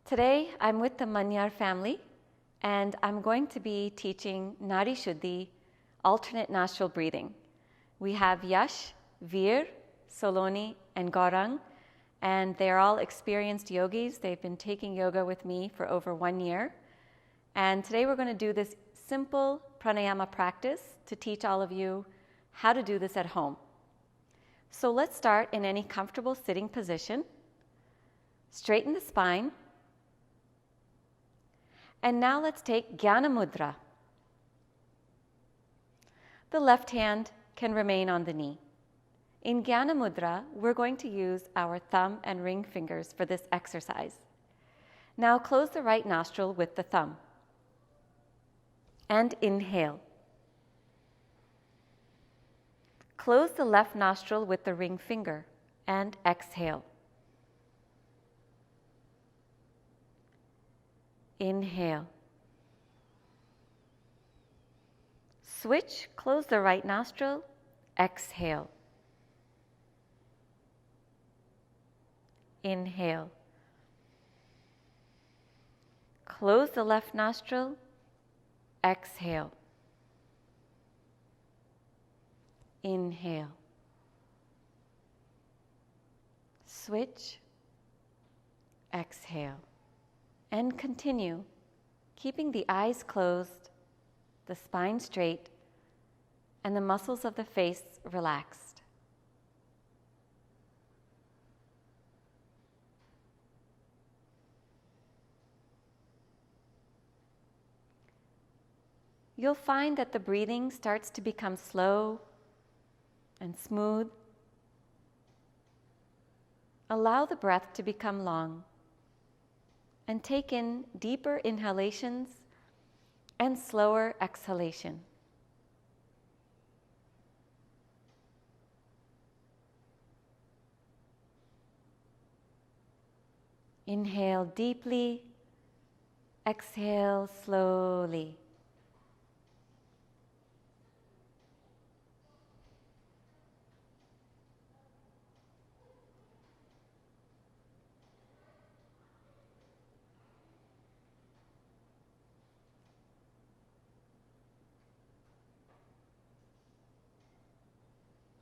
Today, I'm with the Maniar family, and I'm going to be teaching Nadi Shodhana, alternate nostril breathing. We have Yash, Veer, Soloni, and Gaurang, and they're all experienced yogis. They've been taking yoga with me for over 1 year. And today we're going to do this simple pranayama practice to teach all of you how to do this at home. So let's start in any comfortable sitting position. Straighten the spine. And now let's take Jnana Mudra. The left hand can remain on the knee. In Jnana Mudra, we're going to use our thumb and ring fingers for this exercise. Now close the right nostril with the thumb. And inhale. Close the left nostril with the ring finger and exhale. Inhale. Switch, close the right nostril, exhale. Inhale. Close the left nostril, exhale. Inhale. Switch, exhale. And continue, keeping the eyes closed, the spine straight, and the muscles of the face relaxed. You'll find that the breathing starts to become slow and smooth. Allow the breath to become long. And take in deeper inhalations and slower exhalation. Inhale deeply, exhale slowly.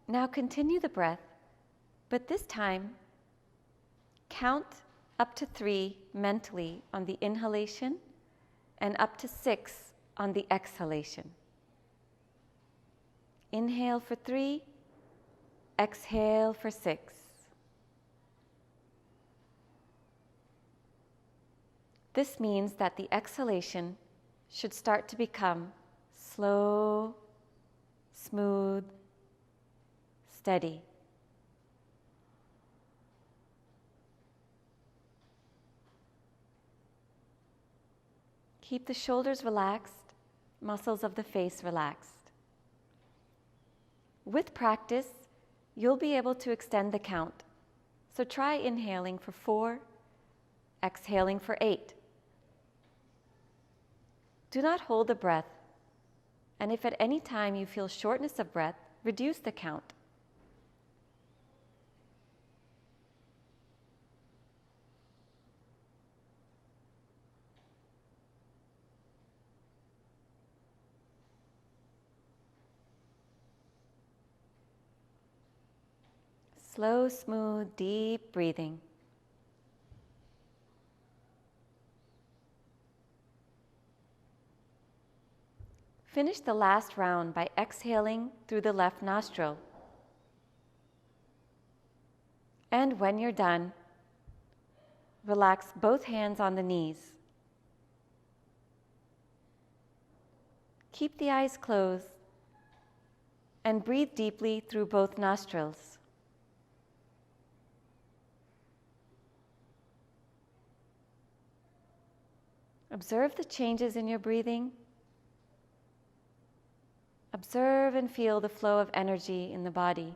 Now continue the breath, but this time count up to 3 mentally on the inhalation and up to 6 on the exhalation. Inhale for 3, exhale for 6. This means that the exhalation should start to become slow, smooth, steady. Keep the shoulders relaxed, muscles of the face relaxed. With practice, you'll be able to extend the count. So try inhaling for 4, exhaling for 8. Do not hold the breath, and if at any time you feel shortness of breath, reduce the count. Slow, smooth, deep breathing. Finish the last round by exhaling through the left nostril. And when you're done, relax both hands on the knees. Keep the eyes closed and breathe deeply through both nostrils. Observe the changes in your breathing. Observe and feel the flow of energy in the body.